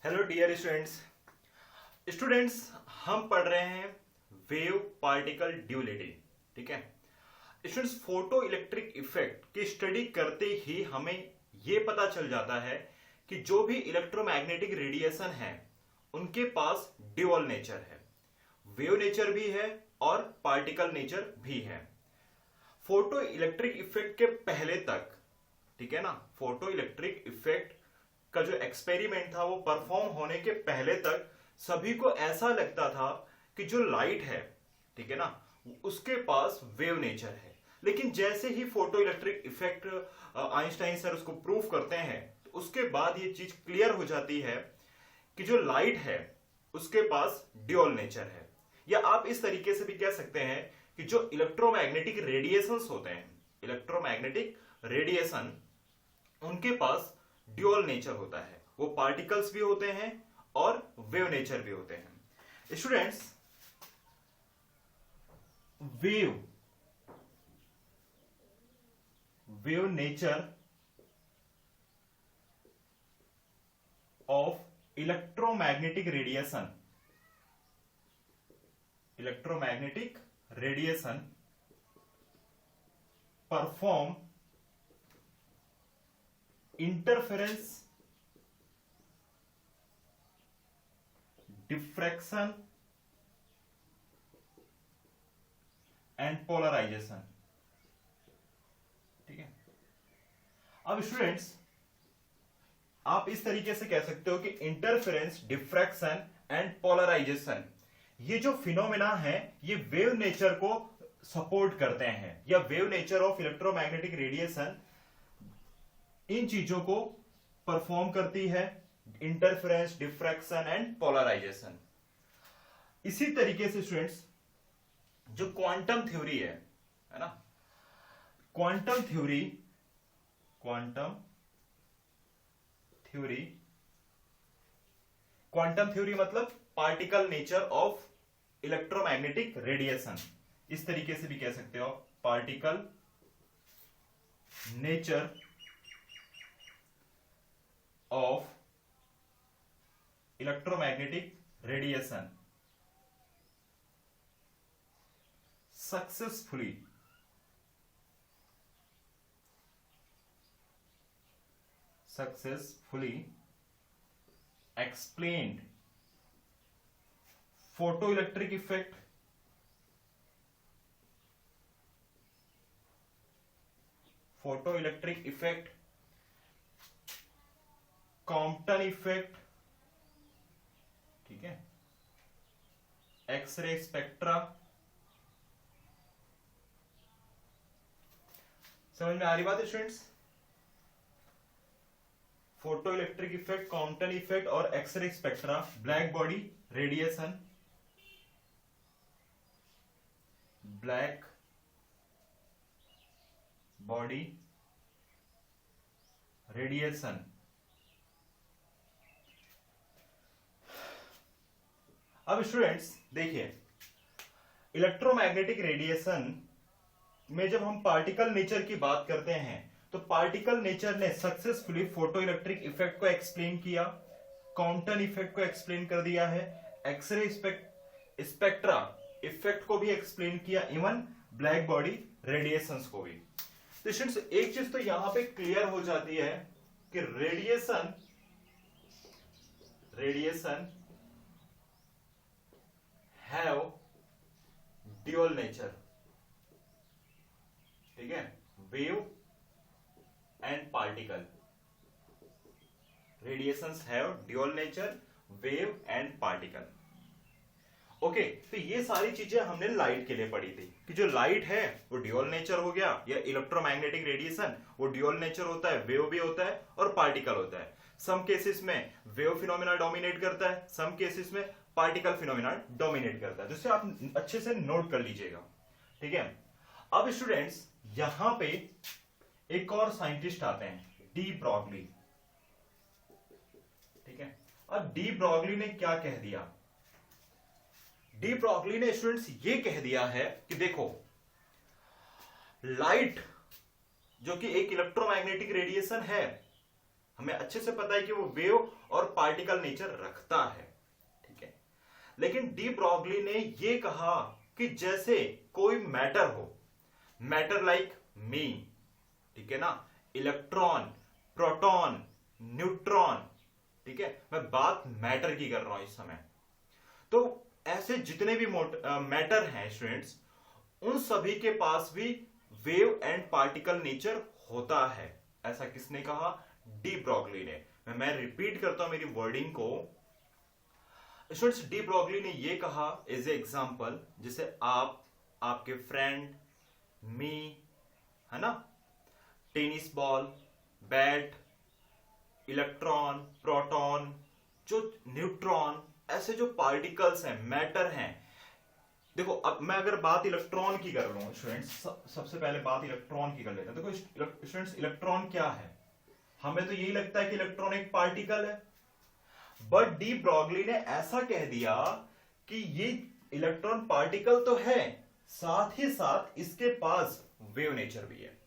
Hello dear students हम पढ़ रहे हैं वेव पार्टिकल ड्यूलिटी। ठीक है स्टूडेंट्स, फोटो इलेक्ट्रिक इफेक्ट की स्टडी करते ही हमें यह पता चल जाता है कि जो भी इलेक्ट्रोमैग्नेटिक रेडिएशन है उनके पास ड्यूअल नेचर है, वेव नेचर भी है और पार्टिकल नेचर भी है। फोटो इलेक्ट्रिक इफेक्ट के पहले तक, ठीक है ना, फोटो इलेक्ट्रिक इफेक्ट का जो एक्सपेरिमेंट था वो परफॉर्म होने के पहले तक सभी को ऐसा लगता था कि जो लाइट है, ठीक है ना, उसके पास वेव नेचर है। लेकिन जैसे ही photo electric effect Einstein sir उसको प्रूव करते हैं तो उसके बाद ये चीज क्लियर हो जाती है कि जो लाइट है उसके पास ड्यूअल नेचर है। या आप इस तरीके से भी कह सकते हैं कि जो इलेक्ट्रोमैग्नेटिक रेडिएशंस होते हैं, इलेक्ट्रोमैग्नेटिक रेडिएशन, उनके पास ड्यूअल नेचर होता है। वो पार्टिकल्स भी होते हैं और वेव नेचर भी होते हैं। Students, wave nature of electromagnetic radiation perform interference, diffraction and polarisation. ठीक है, अब स्टूडेंट्स आप इस तरीके से कह सकते हो कि इंटरफेरेंस, डिफ्रैक्शन एंड पोलराइजेशन, ये जो फिनोमेना है ये वेव नेचर को सपोर्ट करते हैं, या wave nature of electromagnetic radiation इन चीजों को परफॉर्म करती है, इंटरफेरेंस, डिफ्रैक्शन एंड पोलराइजेशन। इसी तरीके से स्टूडेंट्स जो क्वांटम थ्योरी है ना, क्वांटम थ्योरी मतलब particle nature of electromagnetic radiation. इस तरीके से भी कह सकते हो, particle nature of electromagnetic radiation successfully explained photoelectric effect, Compton effect, ठीक है, एक्सरे स्पेक्ट्रा। समझ में आ रही बात है students? Photo electric effect, Compton effect और X ray spectra, black body radiation, black body radiation. अब स्टूडेंट्स देखिए, इलेक्ट्रोमैग्नेटिक रेडिएशन में जब हम पार्टिकल नेचर की बात करते हैं तो पार्टिकल नेचर ने सक्सेसफुली फोटो इलेक्ट्रिक इफेक्ट को एक्सप्लेन किया, कॉम्पटन इफेक्ट को एक्सप्लेन कर दिया है, एक्सरे स्पेक्ट्रा इफेक्ट को भी एक्सप्लेन किया, इवन ब्लैक बॉडी रेडिएशंस को भी। तो स्टूडेंट्स एक चीज तो यहां पे क्लियर हो जाती है कि रेडिएशन have dual nature, ठीक है, wave and particle. Radiations have dual nature, wave and particle. Okay, तो ये सारी चीजें हमने लाइट के लिए पढ़ी थी कि जो लाइट है वो ड्यूअल नेचर हो गया, या इलेक्ट्रोमैग्नेटिक रेडिएशन वो ड्यूअल नेचर होता है, वेव भी होता है और पार्टिकल होता है। सम केसेस में वेव फिनोमेना डोमिनेट करता है, सम केसेस में पार्टिकल फिनोमेना डोमिनेट करता है, जिससे आप अच्छे से नोट कर लीजिएगा। ठीक है, अब स्टूडेंट्स यहां पे एक और साइंटिस्ट आते हैं, डी ब्रॉगली। ठीक है, अब डी ब्रॉगली ने क्या कह दिया? डी ब्रॉगली ने स्टूडेंट्स ये कह दिया है कि देखो, लाइट जो कि एक इलेक्ट्रोमैग्नेटिक रेडिएशन है, हमें अच्छे से पता है कि वो वेव और पार्टिकल नेचर रखता है, ठीक है। लेकिन डी ब्रॉगली ने ये कहा कि जैसे कोई मैटर हो, मैटर लाइक मी, ठीक है ना, इलेक्ट्रॉन, प्रोटॉन, न्यूट्रॉन, ठीक है, मैं बात मैटर की कर रहा हूं इस समय। तो ऐसे जितने भी मैटर हैं स्टूडेंट्स, उन सभी के पास भी वेव एंड पार्टिकल नेचर होता है। ऐसा किसने कहा? डी ब्रॉगली ने। मैं रिपीट करता हूं मेरी वर्डिंग को। स्टूडेंट्स, डी ब्रॉगली ने यह कहा एज ए एग्जांपल, जैसे आप, आपके फ्रेंड, मी, है ना, tennis ball, bat, electron, proton, जो न्यूट्रॉन, ऐसे जो पार्टिकल्स हैं, मैटर हैं। देखो, अब मैं अगर बात इलेक्ट्रॉन की कर लूं स्टूडेंट्स, सबसे पहले बात इलेक्ट्रॉन की कर लेते हैं। देखो स्टूडेंट्स, इलेक्ट्रॉन क्या है? हमें तो यही लगता है कि इलेक्ट्रॉन एक पार्टिकल है, बट डी ब्रॉगली ने ऐसा कह दिया कि ये इलेक्ट्रॉन पार्टिकल तो है, साथ ही साथ इसके पास वेव नेचर भी है।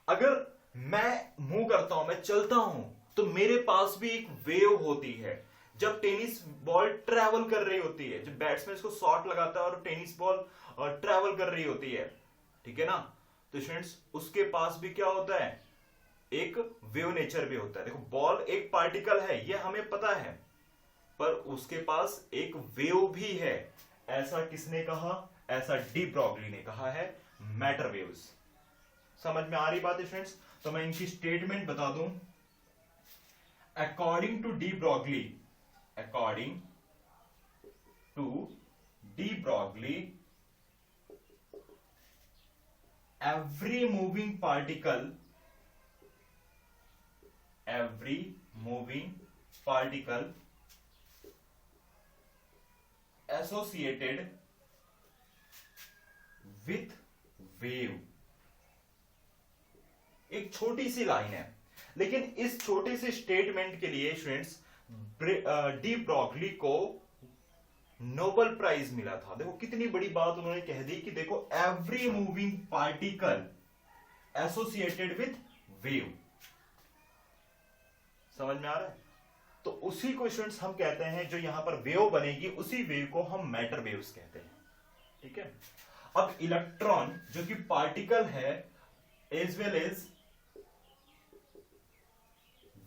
अगर मैं मूव करता हूं, मैं चलता हूं, तो मेरे पास भी एक वेव होती है। जब टेनिस बॉल ट्रैवल कर रही होती है, जब बैट्समैन इसको शॉट लगाता है और टेनिस बॉल ट्रैवल कर रही होती है, ठीक है ना, तो स्टूडेंट्स उसके पास भी क्या होता है? एक वेव नेचर भी होता है। देखो, बॉल एक पार्टिकल है, ये हमें पता है, पर उसके पास एक वेव भी है। ऐसा किसने कहा? ऐसा डी ब्रॉगली ने कहा है, मैटर वेव्स। समझ में आ रही बात है स्टूडेंट्स? तो मैं इनकी स्टेटमेंट बता दूं। According to de Broglie, according to de Broglie, every moving particle, every moving particle associated with wave। एक छोटी सी लाइन है, लेकिन इस छोटे से स्टेटमेंट के लिए स्टूडेंट्स डी ब्रॉगली को नोबेल प्राइज मिला था। देखो कितनी बड़ी बात उन्होंने कह दी कि देखो, every moving particle associated with wave. समझ में आ रहा है? तो उसी को स्टूडेंट्स हम कहते हैं, जो यहां पर वेव बनेगी, उसी वेव को हम मैटर वेव्स कहते हैं, ठीक है। अब इलेक्ट्रॉन जो कि पार्टिकल है, as well as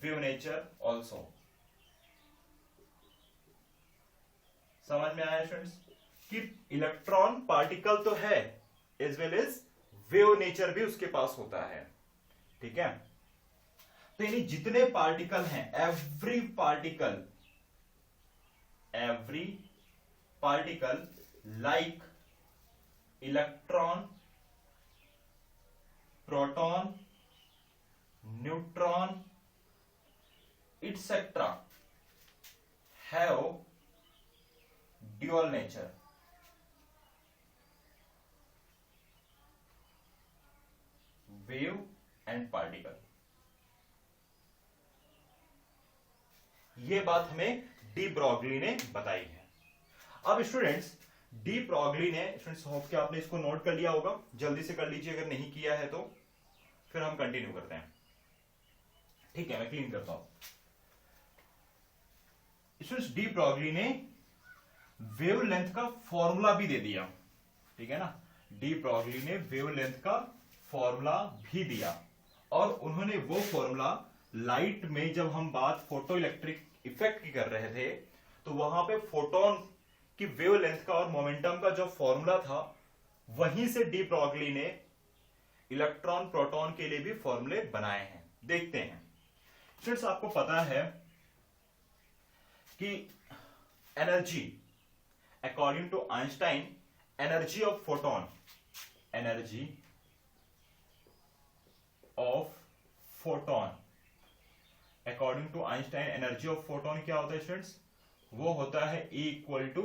wave nature also. समझ में आया स्टूडेंट्स कि इलेक्ट्रॉन पार्टिकल तो है, as well as wave nature भी उसके पास होता है, ठीक है। तो यानी जितने पार्टिकल हैं, every particle like electron, proton, neutron, etcetera have dual nature. Wave and particle. यह बात हमें डी ब्रॉगली ने बताई है। अब स्टूडेंट्स, डी ब्रॉगली ने, स्टूडेंट्स होप कि आपने इसको नोट कर लिया होगा, जल्दी से कर लीजिए अगर नहीं किया है तो, फिर हम कंटिन्यू करते हैं, ठीक है। मैं क्लीन करता हूं। स्टूडेंट्स, डी ब्रॉगली ने वेवलेंथ का फॉर्मूला भी दे दिया, ठीक है ना। डी ब्रॉगली ने वेवलेंथ का फॉर्मूला भी दिया, और उन्होंने वो फॉर्मूला लाइट में, जब हम बात फोटो इलेक्ट्रिक इफेक्ट की कर रहे थे, तो वहां पे फोटोन की वेवलेंथ का और मोमेंटम का जो फॉर्मूला था, वहीं से डी ब्रॉगली ने इलेक्ट्रॉन प्रोटॉन के लिए भी फॉर्मूले बनाए हैं। देखते हैं स्टूडेंट्स, आपको पता है कि energy, according to Einstein, energy of photon, energy of photon, according to Einstein, energy of photon क्या होता है स्टूडेंट्स? वो होता है E equal to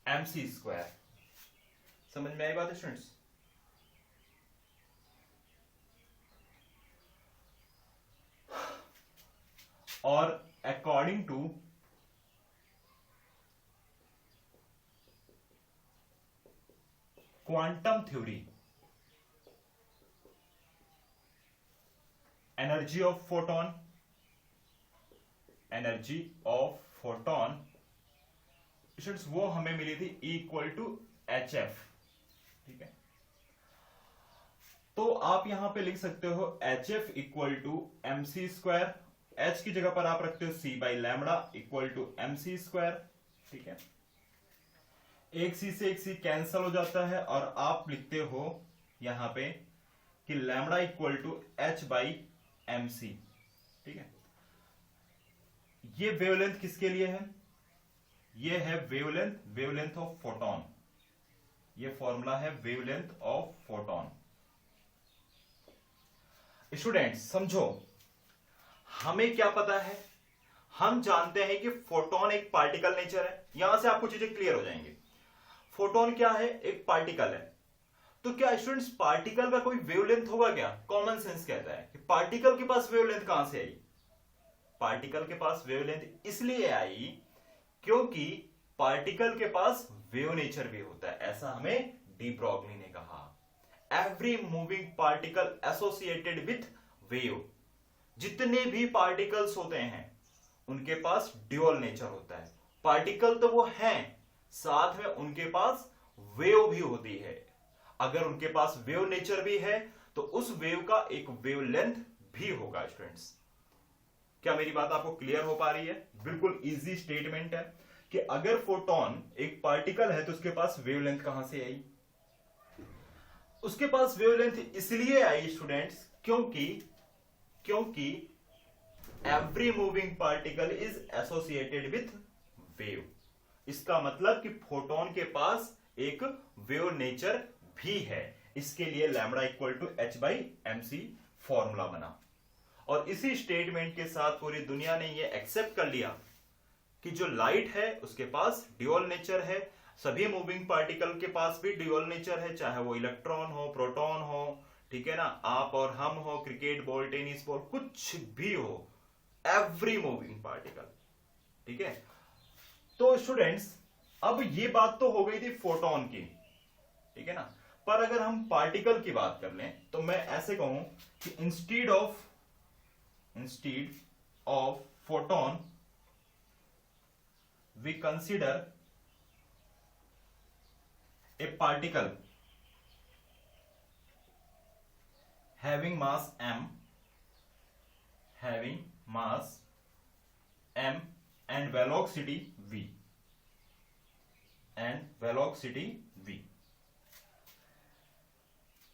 mc square. समझ में आई बात है स्टूडेंट्स? और according to quantum theory, energy of photon, energy of photon students वो हमें मिली थी इक्वल टू एच एफ। ठीक है, तो आप यहां पे लिख सकते हो H F equal to M C square, H की जगह पर आप रखते हो C by lambda equal to M C square. ठीक है, एक सी से एक सी कैंसल हो जाता है और आप लिखते हो यहां पे कि lambda equal to h by m c. ठीक है, ये वेवलेंथ किसके लिए है? ये है वेवलेंथ, वेवलेंथ ऑफ फोटोन। ये फॉर्मूला है वेवलेंथ ऑफ फोटोन। स्टूडेंट्स समझो, हमें क्या पता है? हम जानते हैं कि फोटोन एक पार्टिकल नेचर है। यहां से आपको चीजें क्लियर हो जाएंगी। फोटोन क्या है? एक पार्टिकल है। तो क्या स्टूडेंट्स पार्टिकल का कोई वेवलेंथ होगा क्या? कॉमन सेंस कहता है कि पार्टिकल के पास वेवलेंथ कहां से आई? पार्टिकल के पास वेवलेंथ इसलिए आई क्योंकि पार्टिकल के पास वेव नेचर भी होता है। ऐसा हमें डी ब्रॉगली ने कहा। Every moving particle associated with wave, जितने भी पार्टिकल्स होते हैं उनके पास ड्यूअल नेचर होता है। पार्टिकल तो वो हैं, साथ में उनके पास वेव भी होती है। अगर उनके पास वेव नेचर भी है तो उस वेव का एक वेवलेंथ भी होगा। स्टूडेंट्स क्या मेरी बात आपको क्लियर हो पा रही है? बिल्कुल इजी स्टेटमेंट है कि अगर फोटोन एक पार्टिकल है तो उसके पास वेवलेंथ कहां से आई? उसके पास वेवलेंथ इसलिए आई स्टूडेंट्स क्योंकि every moving particle is associated with wave. इसका मतलब कि फोटोन के पास एक वेव नेचर भी है। इसके लिए lambda equal to h by m c formula बना। और इसी स्टेटमेंट के साथ पूरी दुनिया ने यह एक्सेप्ट कर लिया कि जो लाइट है उसके पास ड्यूअल नेचर है। सभी मूविंग पार्टिकल के पास भी ड्यूअल नेचर है, चाहे वो इलेक्ट्रॉन हो, प्रोटॉन हो, ठीक है ना, आप और हम हो, क्रिकेट बॉल, टेनिस बॉल, कुछ भी हो, एवरी मूविंग पार्टिकल। ठीक है, तो स्टूडेंट्स अब ये बात तो हो गई थी फोटोन की, ठीक है ना। पर अगर हम पार्टिकल की बात कर लें तो मैं ऐसे कहूं कि instead of photon we consider a particle having mass m and velocity v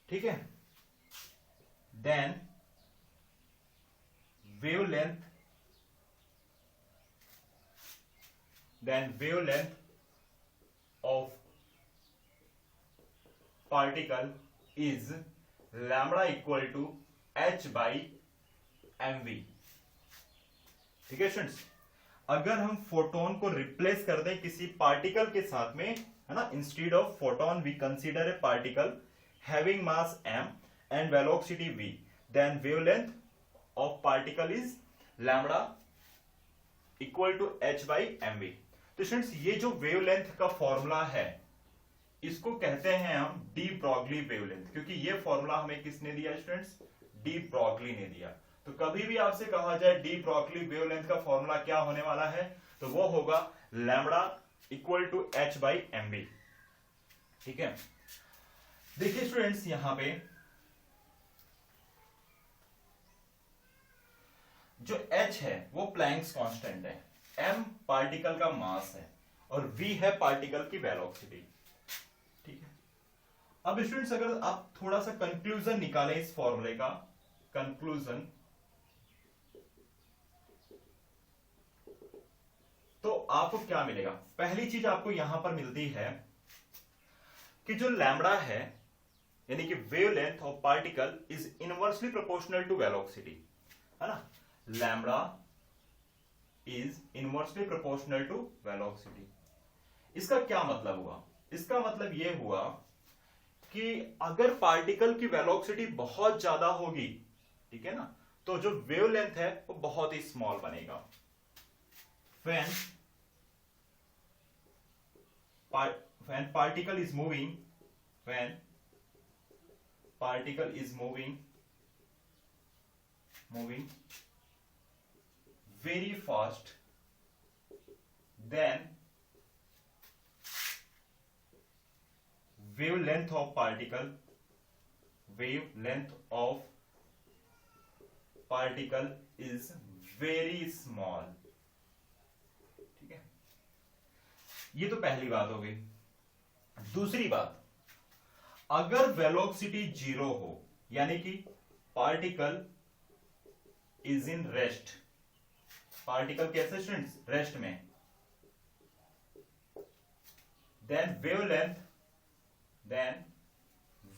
ठीक है। then wavelength of particle is lambda equal to h by mv। ठीक है स्टूडेंट्स, अगर हम फोटोन को रिप्लेस कर दें किसी पार्टिकल के साथ में, है ना, instead of photon we consider a particle having mass m and velocity v, then wavelength of particle is lambda equal to h by mv। तो स्टूडेंट्स ये जो वेवलेंथ का फॉर्मूला है इसको कहते हैं हम डी ब्रॉगली वेवलेंथ, क्योंकि ये फॉर्मूला हमें किसने दिया स्टूडेंट्स? डी ब्रॉगली ने दिया। तो कभी भी आपसे कहा जाए डी ब्रॉगली वेवलेंथ का फॉर्मूला क्या होने वाला है, तो वो होगा lambda equal to h by m b. ठीक है, देखिए स्टूडेंट्स यहां पे जो h है वो प्लैंक्स कांस्टेंट है, m पार्टिकल का मास है और v है पार्टिकल की वेलोसिटी। ठीक है, अब स्टूडेंट्स अगर आप थोड़ा सा कंक्लूजन निकालें इस फॉर्मूले का, कंक्लूजन, तो आपको क्या मिलेगा? पहली चीज आपको यहां पर मिलती है कि जो लैम्बडा है यानी कि wavelength of particle is inversely proportional to velocity, है ना। Lambda is inversely proportional to velocity. इसका क्या मतलब हुआ? इसका मतलब यह हुआ कि अगर पार्टिकल की वेलोसिटी बहुत ज्यादा होगी, ठीक है ना, तो जो वेवलेंथ है वो बहुत ही स्मॉल बनेगा। when particle is moving moving very fast than wavelength of particle is very small। ठीक है, ये तो पहली बात हो गई। दूसरी बात, अगर वेलोसिटी 0 हो यानी कि particle is in rest, particle कैसे स्टूडेंट्स, रेस्ट में, then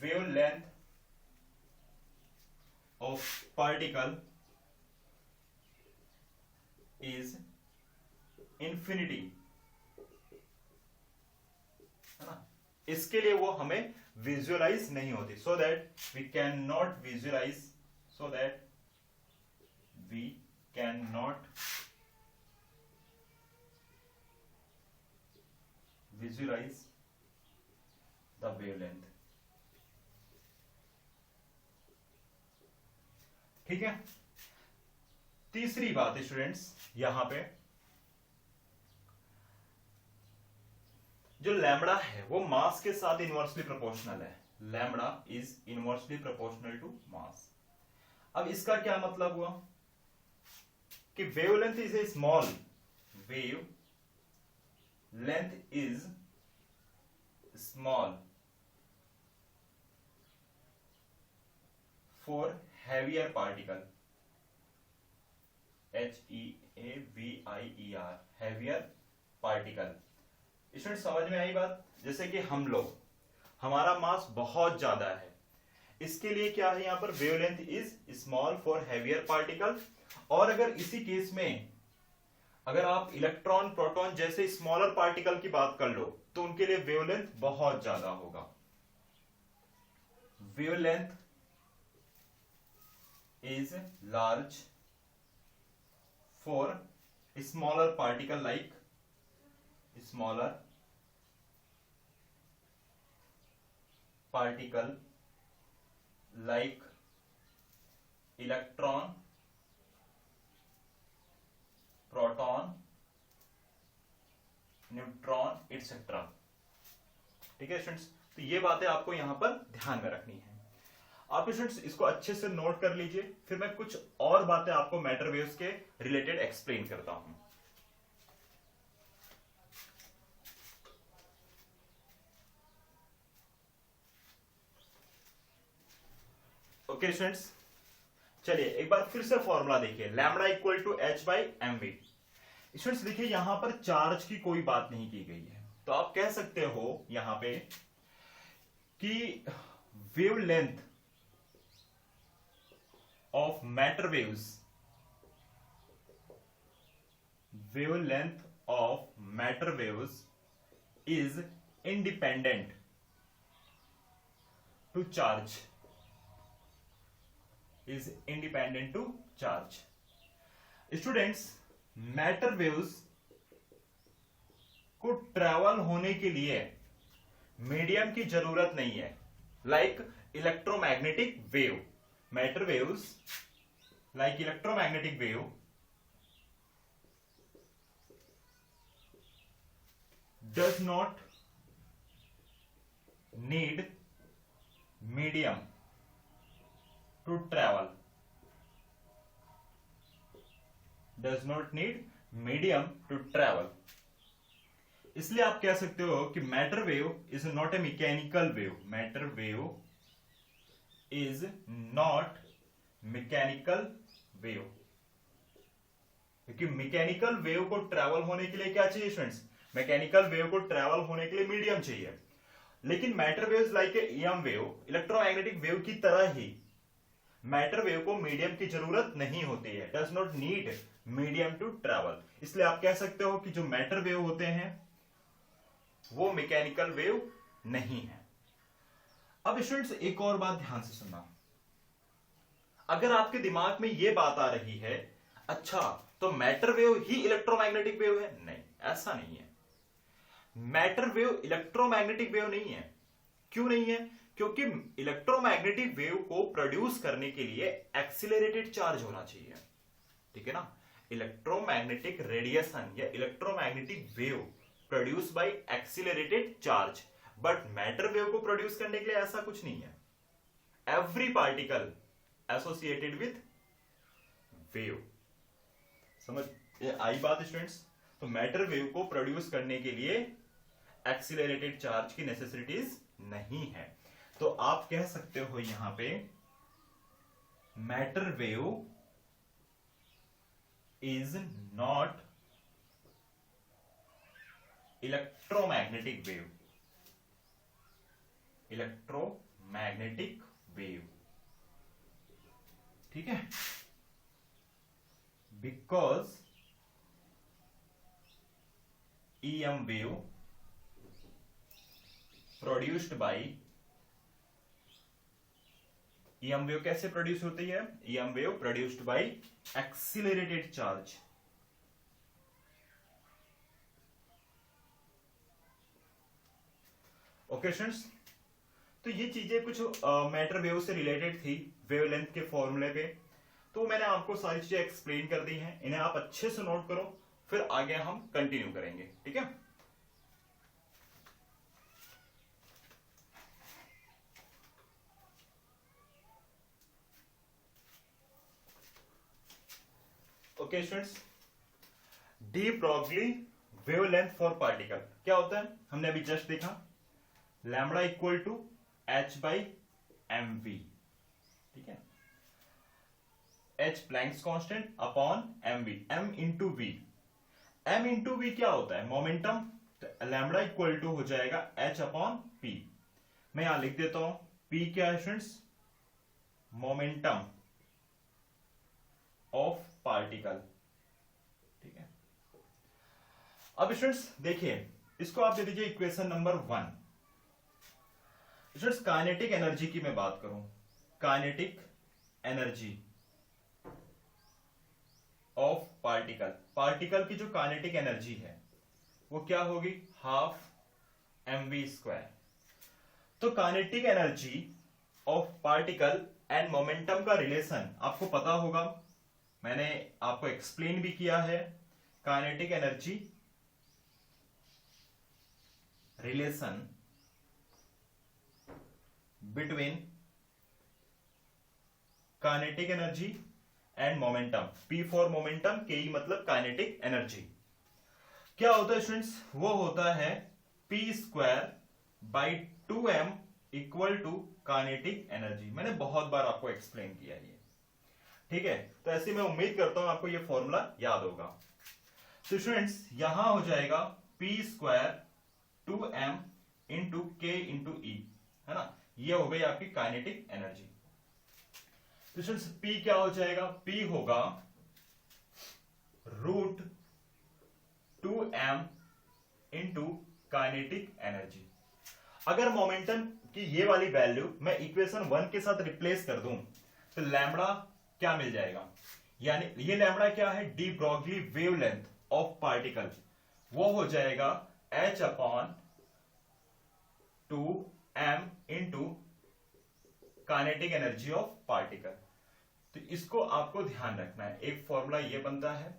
wavelength of particle is infinity, है ना। इसके लिए वो हमें विजुअलाइज नहीं होती, so that we cannot visualize the wavelength। ठीक है। तीसरी बात है स्टूडेंट्स, यहां पे जो लैम्बडा है वो मास के साथ इनवर्सली प्रोपोर्शनल है। Lambda is inversely proportional to mass. अब इसका क्या मतलब हुआ कि wavelength is a small, wave length is small for heavier particle, HEAVIER, heavier particle। इसमें समझ में आई बात? जैसे कि हम लोग, हमारा मास बहुत ज्यादा है, इसके लिए क्या है यहां पर, wavelength is small for heavier particle. और अगर इसी केस में अगर आप इलेक्ट्रॉन, प्रोटॉन जैसे स्मॉलर पार्टिकल की बात कर लो तो उनके लिए वेवलेंथ बहुत ज्यादा होगा। Wavelength is large for smaller particle like electron, proton, neutron etc। ठीक है स्टूडेंट्स, तो ये बातें आपको यहां पर ध्यान में रखनी है। आप स्टूडेंट्स इसको अच्छे से नोट कर लीजिए, फिर मैं कुछ और बातें आपको मैटर वेव्स के रिलेटेड एक्सप्लेन करता हूं। ओके स्टूडेंट्स, चलिए एक बार फिर से फॉर्मूला देखिए, lambda equal to h by m v. Students देखिए यहां पर चार्ज की कोई बात नहीं की गई है, तो आप कह सकते हो यहां पे कि wavelength of matter waves is independent to charge, students matter waves को ट्रेवल होने के लिए मीडियम की जरूरत नहीं है। Like electromagnetic wave, matter waves like electromagnetic wave does not need medium to travel, इसलिए आप कह सकते हो कि matter wave is not a mechanical wave, matter wave is not mechanical wave, क्योंकि मैकेनिकल वेव को ट्रैवल होने के लिए क्या चाहिए स्टूडेंट्स, मैकेनिकल वेव को ट्रैवल होने के लिए मीडियम चाहिए। लेकिन matter waves like EM wave, electromagnetic wave की तरह ही मैटर वेव को मीडियम की जरूरत नहीं होती है, does not need medium to travel. इसलिए आप कह सकते हो कि जो मैटर वेव होते हैं वो मैकेनिकल वेव नहीं है। अब स्टूडेंट्स एक और बात ध्यान से सुनना, अगर आपके दिमाग में यह बात आ रही है अच्छा तो मैटर वेव ही इलेक्ट्रोमैग्नेटिक वेव है, नहीं, ऐसा नहीं है। मैटर वेव इलेक्ट्रोमैग्नेटिक वेव नहीं है। क्यों नहीं है? क्योंकि इलेक्ट्रोमैग्नेटिक वेव को प्रोड्यूस करने के लिए एक्सिलरेटेड चार्ज होना चाहिए, ठीक है ना। इलेक्ट्रोमैग्नेटिक रेडिएशन या electromagnetic wave produce by accelerated charge, but matter wave को प्रोड्यूस करने के लिए ऐसा कुछ नहीं है। Every particle associated with wave, समझ आई बात स्टूडेंट्स। तो मैटर वेव को प्रोड्यूस करने के लिए एक्सिलरेटेड चार्ज की नेसेसिटीज नहीं है। तो आप कह सकते हो यहां पे matter wave is not electromagnetic wave, electromagnetic wave, ठीक है। Because EM wave produced by, EM wave कैसे प्रोड्यूस होती है? EM wave produced by accelerated charge, okay students. तो ये चीजें कुछ मैटर वेव से रिलेटेड थी, वेवलेंथ के फॉर्मूले पे। तो मैंने आपको सारी चीजें एक्सप्लेन कर दी हैं, इन्हें आप अच्छे से नोट करो, फिर आगे हम कंटिन्यू करेंगे, ठीक है। Okay students, de Broglie wavelength for particle क्या होता है? हमने अभी जस्ट देखा, lambda equal to h by m v, ठीक है। h Planck's constant upon m v, m into v. m into v क्या होता है? मोमेंटम। लैम्बडा इक्वल टू हो जाएगा h अपॉन पी। मैं यहां लिख देता हूं, p क्या है स्टूडेंट्स? मोमेंटम ऑफ पार्टिकल, ठीक है। अब स्टूडेंट्स देखिए, इसको आप दे दीजिए equation number 1। Students kinetic energy की मैं बात करूं, kinetic energy of particle, particle की जो काइनेटिक एनर्जी है वो क्या होगी? Half M V square. तो kinetic energy of particle and momentum का रिलेशन आपको पता होगा, मैंने आपको एक्सप्लेन भी किया है। Kinetic energy relation between kinetic energy and momentum, P for momentum, Ke मतलब काइनेटिक एनर्जी। क्या होता है स्टूडेंट्स? वो होता है P square by 2m equal to kinetic energy. मैंने बहुत बार आपको एक्सप्लेन किया ये, ठीक है। तो ऐसे मैं उम्मीद करता हूं आपको ये फॉर्मूला याद होगा। तो स्टूडेंट्स यहां हो जाएगा P square 2m into K into E, है ना। ये हो गई आपकी काइनेटिक एनर्जी। तो स्टूडेंट्स P क्या हो जाएगा? P होगा root 2m into kinetic energy. अगर मोमेंटम की ये वाली वैल्यू मैं इक्वेशन 1 के साथ रिप्लेस कर दूं तो लैम्बडा क्या मिल जाएगा? यानी ये लैम्बडा क्या है? D Broglie wavelength of particle, वो हो जाएगा h upon 2m into kinetic energy of particle. तो इसको आपको ध्यान रखना है, एक फॉर्मूला ये बनता है,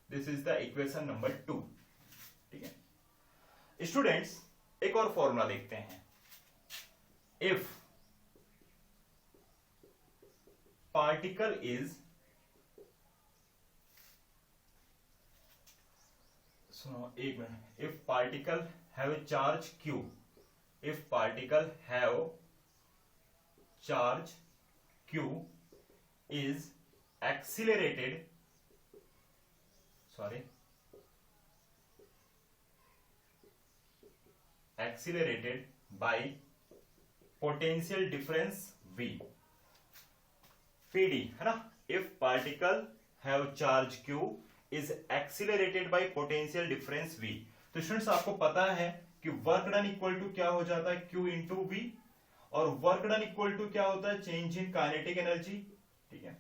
this is the equation number 2, ठीक है। स्टूडेंट्स एक और फॉर्मूला देखते हैं। इफ पार्टिकल इज, सुनो एक minute, if particle have a charge q, if particle have charge q is accelerated by potential difference v, pd, है ना। if particle have charge q is accelerated by potential difference v, तो students आपको पता है कि work done equal to क्या हो जाता है? Q इंटू वी, और वर्क डन इक्वल टू क्या होता है? चेंज इन काइनेटिक एनर्जी, ठीक है।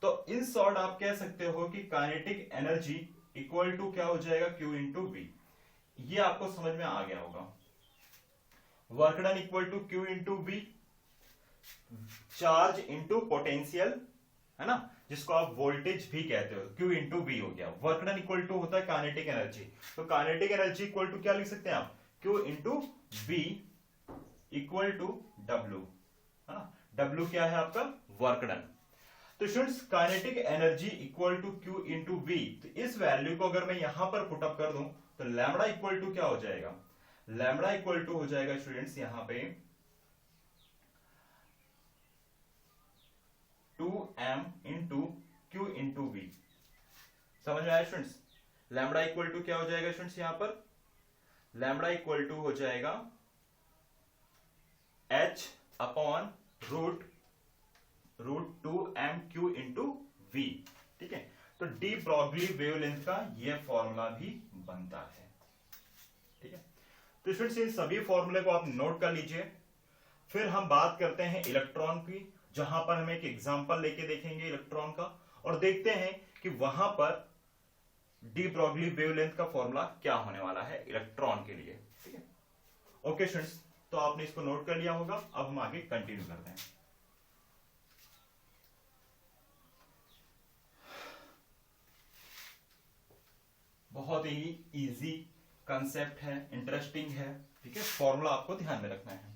तो इन शॉर्ट आप कह सकते हो कि काइनेटिक एनर्जी इक्वल टू क्या हो जाएगा? Q into v. ये आपको समझ में आ गया होगा। Work done equal to Q into v, charge into potential, है ना, जिसको आप वोल्टेज भी कहते हो, Q इंटू वी हो गया। वर्क डन इक्वल टू होता है काइनेटिक एनर्जी, तो काइनेटिक एनर्जी इक्वल टू क्या लिख सकते हैं आप, Q into v equal to W, है ना। W क्या है आपका, वर्क डन। तो students kinetic energy equal to Q into v, तो इस वैल्यू को अगर मैं यहां पर पुटअप कर दूं तो लैम्बडा इक्वल टू क्या हो जाएगा, लैम्बडा इक्वल टू हो जाएगा स्टूडेंट्स यहां पे 2m into Q into we. समझ में आया स्टूडेंट्स, लैम्बडा इक्वल टू क्या हो जाएगा स्टूडेंट्स, यहां पर लैम्बडा इक्वल टू हो जाएगा h upon root 2m into v, ठीक है। तो डी ब्रॉगली वेवलेंथ का यह फॉर्मूला भी बनता है, ठीक है। तो स्टूडेंट्स इन सभी फॉर्मूले को आप नोट कर लीजिए। फिर हम बात करते हैं इलेक्ट्रॉन की, जहां पर हम एक एग्जांपल लेके देखेंगे इलेक्ट्रॉन का, और देखते हैं कि वहां पर डी ब्रॉगली वेवलेंथ का फॉर्मूला क्या होने वाला है इलेक्ट्रॉन के लिए, ठीक है। ओके स्टूडेंट्स, तो आपने इसको नोट कर लिया होगा। अब हम आगे कंटिन्यू करते हैं। बहुत ही इजी कंसेप्ट है, इंटरेस्टिंग है, ठीक है। फॉर्मूला आपको ध्यान में रखना है।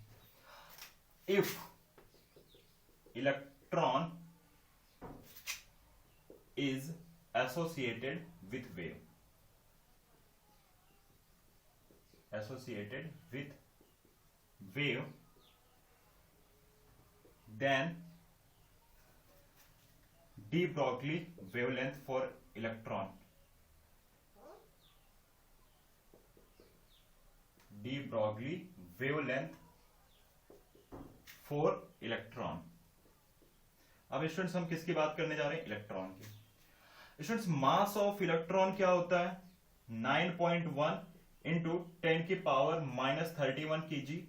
If electron is associated with wave, then de Broglie wavelength for electron, de Broglie wavelength for electron। अब स्टूडेंट्स हम किसकी बात करने जा रहे हैं, इलेक्ट्रॉन की। स्टूडेंट्स मास ऑफ इलेक्ट्रॉन क्या होता है, 9.1 इंटू 10 की पावर -31 kg,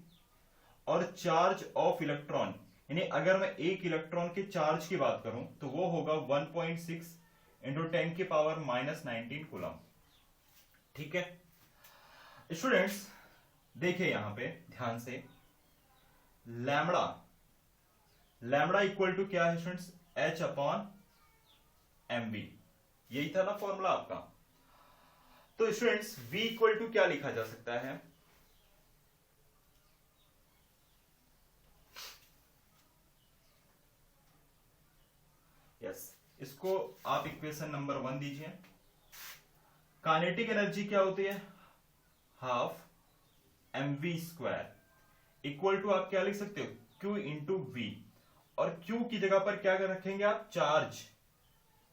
और चार्ज ऑफ इलेक्ट्रॉन, यानी अगर मैं एक इलेक्ट्रॉन के चार्ज की बात करूं तो वो होगा 1.6 इंटू 10 की पावर -19 कूलम, ठीक है। स्टूडेंट्स देखिए यहां पे ध्यान से, लैम्बडा इक्वल टू क्या है स्टूडेंट्स, h अपॉन mv, यही था ना फॉर्मूला आपका। तो स्टूडेंट्स v इक्वल टू क्या लिखा जा सकता है, यस, इसको आप इक्वेशन नंबर 1 दीजिए। काइनेटिक एनर्जी क्या होती है, half mv square equal to आप क्या लिख सकते हो, q इंटू वी, और q की जगह पर क्या रखेंगे आप, चार्ज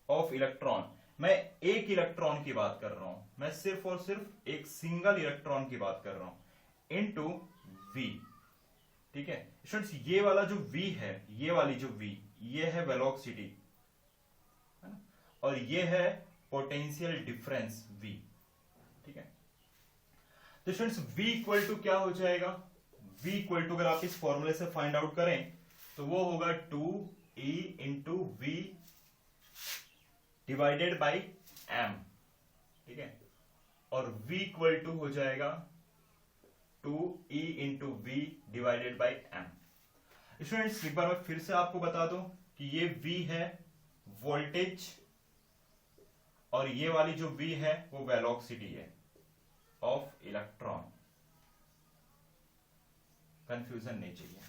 ऑफ इलेक्ट्रॉन। मैं एक इलेक्ट्रॉन की बात कर रहा हूं, मैं सिर्फ और सिर्फ एक सिंगल इलेक्ट्रॉन की बात कर रहा हूं, इनटू v, ठीक है। स्टूडेंट्स ये वाला जो v है, ये वाली जो v, ये है वेलोसिटी, है ना, और ये है पोटेंशियल डिफरेंस v, ठीक है। तो स्टूडेंट्स v इक्वल टू क्या हो जाएगा, v इक्वल टू अगर आप इस फॉर्मूले से फाइंड आउट करें तो वो होगा 2e into v divided by m, ठीक है, और v इक्वल टू हो जाएगा 2e into v divided by m। Students एक बार मैं फिर से आपको बता दूं कि ये v है वोल्टेज, और ये वाली जो v है वो वेलोसिटी है ऑफ इलेक्ट्रॉन, कंफ्यूजन नहीं चाहिए।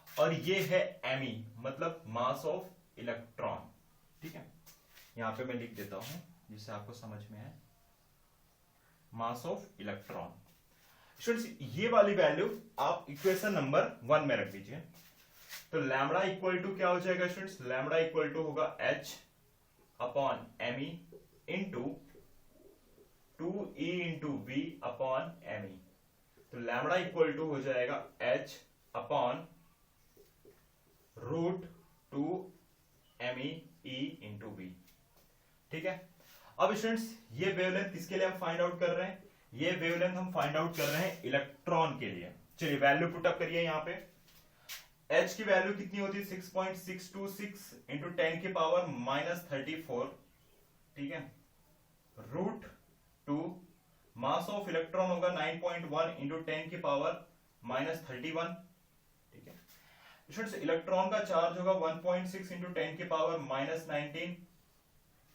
और ये है me, मतलब मास ऑफ इलेक्ट्रॉन, ठीक है। यहां पे मैं लिख देता हूं जिससे आपको समझ में आए, मास ऑफ इलेक्ट्रॉन। स्टूडेंट्स ये वाली वैल्यू आप इक्वेशन नंबर 1 में रख दीजिए। तो लैम्बडा इक्वल टू क्या हो जाएगा स्टूडेंट्स, लैम्बडा इक्वल टू होगा h upon me into 2e into v upon me। तो लैम्बडा इक्वल टू हो जाएगा h upon root 2me e into v, ठीक है। अब स्टूडेंट्स ये वेवलेंथ किसके लिए हम फाइंड आउट कर रहे हैं, ये वेवलेंथ हम फाइंड आउट कर रहे हैं इलेक्ट्रॉन के लिए। चलिए वैल्यू पुट अप करिए यहाँ पे। h की वैल्यू कितनी होती है, 6.626 इंटू 10 की पावर -34, ठीक है, रूट 2, मास ऑफ इलेक्ट्रॉन होगा 9.1 इंटू 10 की पावर -31, ठीक है। स्टूडेंट्स इलेक्ट्रॉन का चार्ज होगा 1.6 इंटू 10 की पावर -19,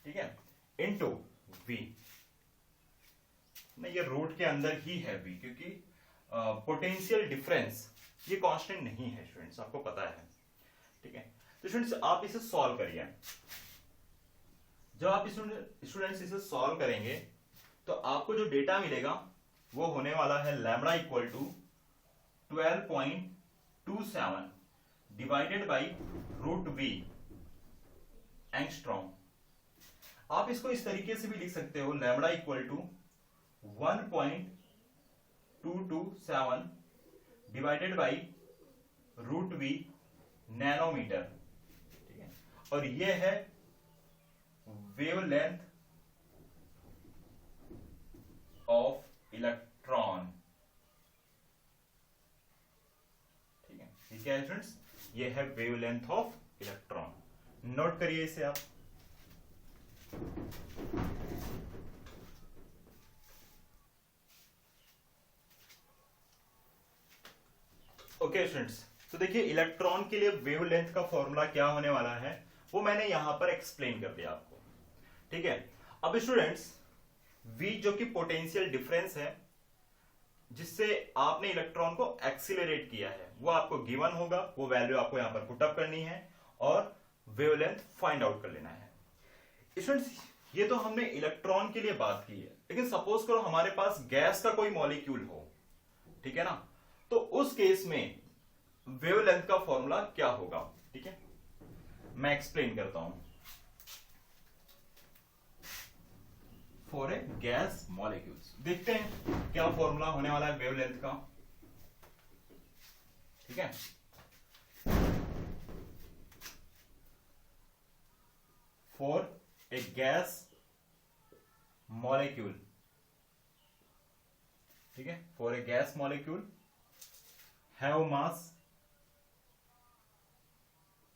ठीक है, इंटू वी। नहीं, ये रूट के अंदर ही है वी, क्योंकि पोटेंशियल डिफरेंस ये कांस्टेंट नहीं है स्टूडेंट्स, आपको पता है, ठीक है। तो स्टूडेंट्स आप इसे सॉल्व करिए। जब आप स्टूडेंट्स इसे सॉल्व करेंगे तो आपको जो डेटा मिलेगा वो होने वाला है lambda equal to 12.27 divided by root v angstrom. आप इसको इस तरीके से भी लिख सकते हो, lambda equal to 1.227 divided by root v nanometre, ठीक है। और ये है वेवलेंथ ऑफ इलेक्ट्रॉन, ठीक है। ये क्या है स्टूडेंट्स? ये है वेवलेंथ ऑफ इलेक्ट्रॉन। नोट करिए इसे आप। ओके स्टूडेंट्स, तो देखिए इलेक्ट्रॉन के लिए वेवलेंथ का फॉर्मूला क्या होने वाला है वो मैंने यहां पर एक्सप्लेन कर दिया आपको, ठीक है। अब स्टूडेंट्स v जो कि पोटेंशियल डिफरेंस है जिससे आपने इलेक्ट्रॉन को एक्सीलरेट किया है, वो आपको गिवन होगा, वो वैल्यू आपको यहां पर पुटअप करनी है और वेवलेंथ फाइंड आउट कर लेना है। स्टूडेंट्स ये तो हमने इलेक्ट्रॉन के लिए बात की है, लेकिन सपोज करो हमारे पास गैस का कोई मॉलिक्यूल हो, ठीक है ना, तो उस केस में वेवलेंथ का फॉर्मूला क्या होगा, ठीक है। मैं एक्सप्लेन करता हूं। फॉर ए गैस मॉलिक्यूल्स देखते हैं क्या फॉर्मूला होने वाला है वेवलेंथ का, ठीक है। फॉर ए गैस मॉलिक्यूल, ठीक है, for a gas molecule have mass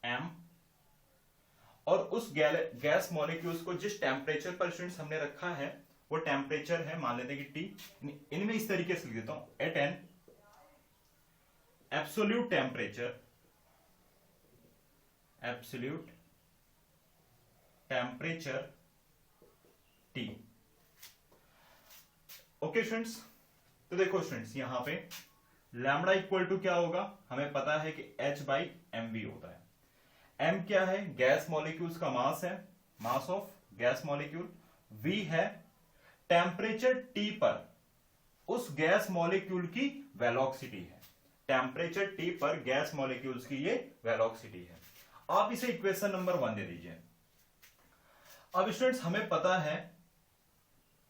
m, और उस गैस मॉलिक्यूल्स को जिस टेम्परेचर पर स्टूडेंट्स हमने रखा है वो टेम्परेचर है, मान लेते हैं कि T। इनमें इस तरीके से लिख देता हूं, at an absolute temperature, absolute temperature T। Okay students, तो देखो स्टूडेंट्स यहां पे लैम्बडा इक्वल टू क्या होगा, हमें पता है कि H/mv होता है। m क्या है? गैस मॉलिक्यूल्स का मास है, mass of gas molecule. v है टेम्परेचर T पर उस गैस मॉलिक्यूल की वेलोसिटी है, टेम्परेचर T पर गैस मॉलिक्यूल्स की ये वेलोसिटी है। आप इसे इक्वेशन नंबर 1 दे दीजिए। अब स्टूडेंट्स हमें पता है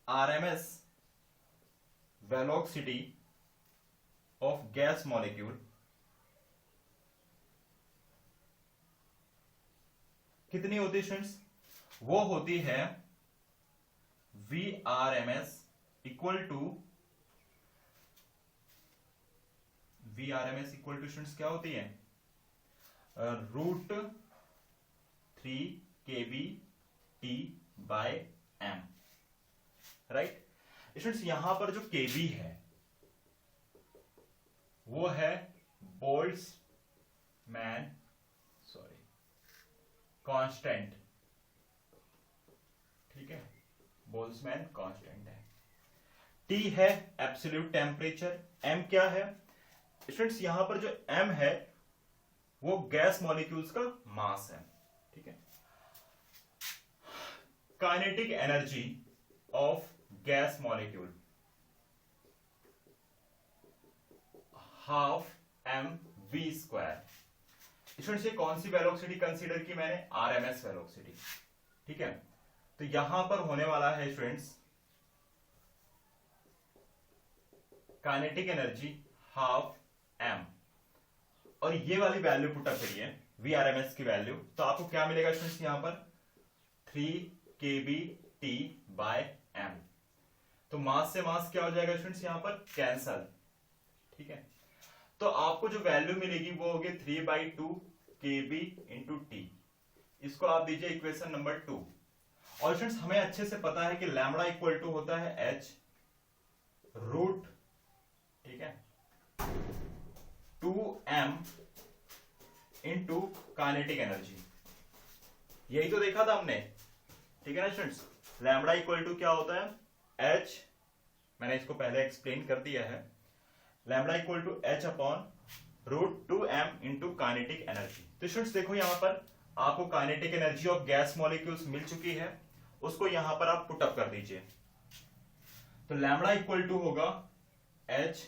RMS velocity of gas molecule कितनी होती है स्टूडेंट्स? वो होती है VRMS इक्वल टू स्टूडेंट्स क्या होती है? √3kB/T/m, right. स्टूडेंट्स यहां पर जो kB है वो है बोल्ट्जमैन कांस्टेंट, ठीक है, बोल्ट्जमैन कांस्टेंट है। T है एब्सोल्यूट टेम्परेचर, M क्या है स्टूडेंट्स? यहां पर जो M है वो गैस मॉलिक्यूल्स का मास है, ठीक है। Kinetic energy of gas molecule ½ mv²। Students ये कौन सी वेलोसिटी कंसीडर की मैंने? आरएमएस वेलोसिटी, ठीक है। तो यहां पर होने वाला है स्टूडेंट्स काइनेटिक एनर्जी ½ m, और ये वाली वैल्यू पुटअप करिए VRMS की वैल्यू, तो आपको क्या मिलेगा स्टूडेंट्स? यहां पर 3kB/T/m। तो मास से मास क्या हो जाएगा स्टूडेंट्स? यहां पर कैंसल, ठीक है। तो आपको जो वैल्यू मिलेगी वो होगी 3/2 kB इंटू T। इसको आप दीजिए इक्वेशन नंबर 2। और स्टूडेंट्स हमें अच्छे से पता है कि लैम्बडा इक्वल टू होता है h √, ठीक है, 2m इनटू काइनेटिक एनर्जी। यही तो देखा था हमने, ठीक है ना स्टूडेंट्स। लैम्बडा इक्वल टू क्या होता है, एच, मैंने इसको पहले एक्सप्लेन कर दिया है। Lambda equal to H upon root 2m into kinetic energy. तो स्टूडेंट्स देखो यहां पर आपको kinetic energy of gas molecules मिल चुकी है, उसको यहां पर आप पुटअप कर दीजिए। तो लैम्बडा इक्वल टू होगा h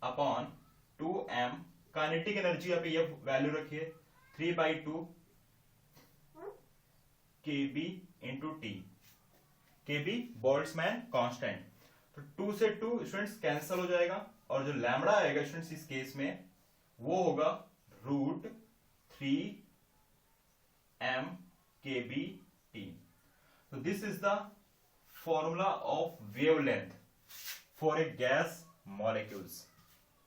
upon 2m, kinetic energy अभी ये वैल्यू रखिए 3/2 kb into T. kb Boltzmann constant, तो 2 से 2 स्टूडेंट्स कैंसिल हो जाएगा, और जो लैम्बडा आएगा स्टूडेंट्स इस केस में वो होगा रूट 3m kb t। तो this is the formula of wavelength for a gas molecules,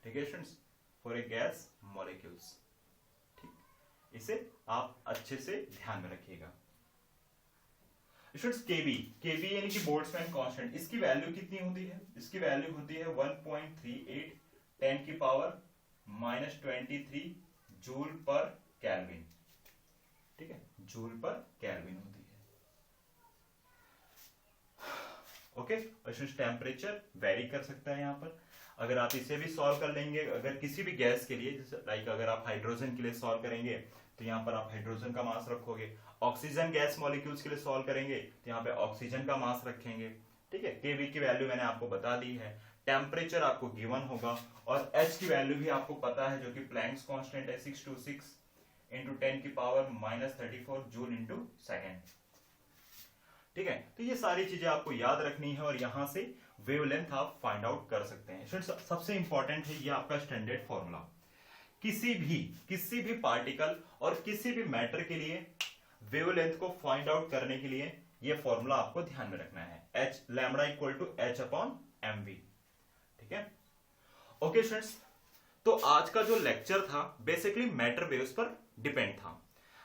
ठीक है students, for a gas molecules. ठीक, इसे आप अच्छे से ध्यान में रखिएगा स्टूडेंट्स। केबी यानी कि बोल्ट्जमैन कांस्टेंट, इसकी वैल्यू कितनी होती है, इसकी वैल्यू होती है 1.38 10 की पावर -23 जूल पर केल्विन, ठीक है, जूल पर केल्विन होती है। ओके, स्टूडेंट्स टेम्परेचर वेरी कर सकता है यहाँ पर, अगर आप इसे भी सॉल्व कर लेंगे, अगर किसी भी गैस के लिए, जैसे लाइक अगर आप हाइड्रोजन के लिए सॉल्व करेंगे तो यहाँ पर आप हाइड्रोजन का मास रखोगे, ऑक्सीजन गैस मॉलिक्यूल्स के लिए सॉल्व करेंगे तो यहाँ पे ऑक्सीजन का मास रखेंगे, ठीक है। केवी की वैल्यू मैंने आपको बता दी है, टेम्परेचर आपको गिवन होगा, और एच की वैल्यू भी आपको पता है जो कि प्लैंक्स कांस्टेंट है 626 इंटू 10 की पावर -34 जूल इंटू सेकेंड, ठीक है। तो ये सारी चीजें आपको याद रखनी है और यहां से वेवलेंथ आप फाइंड आउट कर सकते हैं। सबसे इंपॉर्टेंट है ये आपका स्टैंडर्ड फॉर्मूला, किसी भी पार्टिकल और किसी भी मैटर के लिए वेवलेंथ को फाइंड आउट करने के लिए ये फॉर्मूला आपको ध्यान में रखना है, h lambda equal to H upon m v, ठीक है। ओके स्टूडेंट्स, तो आज का जो लेक्चर था बेसिकली मैटर वेव्स पर डिपेंड था।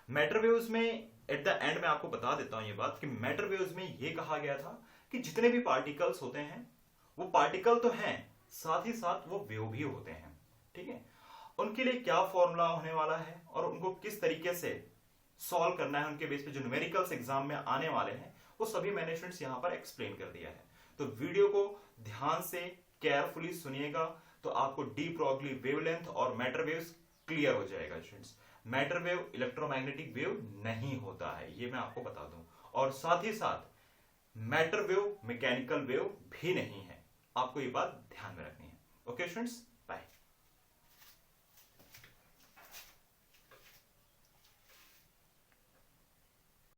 मैटर वेव्स में एट द एंड में आपको बता देता हूं ये बात कि मैटर वेव्स में ये कहा गया था कि जितने भी पार्टिकल्स होते हैं वो पार्टिकल तो हैं, साथ ही साथ वो वेव भी होते हैं, ठीक है। उनके लिए क्या फॉर्मूला होने वाला है और उनको किस तरीके से सॉल्व करना है, उनके बेस पे जो न्यूमेरिकल्स एग्जाम में आने वाले हैं वो सभी मैंने स्टूडेंट्स यहां पर एक्सप्लेन कर दिया है। तो वीडियो को ध्यान से केयरफुली सुनिएगा तो आपको डी ब्रॉगली वेवलेंथ और मैटर वेव्स क्लियर हो जाएगा students. Matter wave electromagnetic wave नहीं होता है, ये मैं आपको बता दूं, और साथ ही साथ मैटर वेव मैकेनिकल वेव भी नहीं है, आपको ये बात ध्यान में रखनी है। Okay students.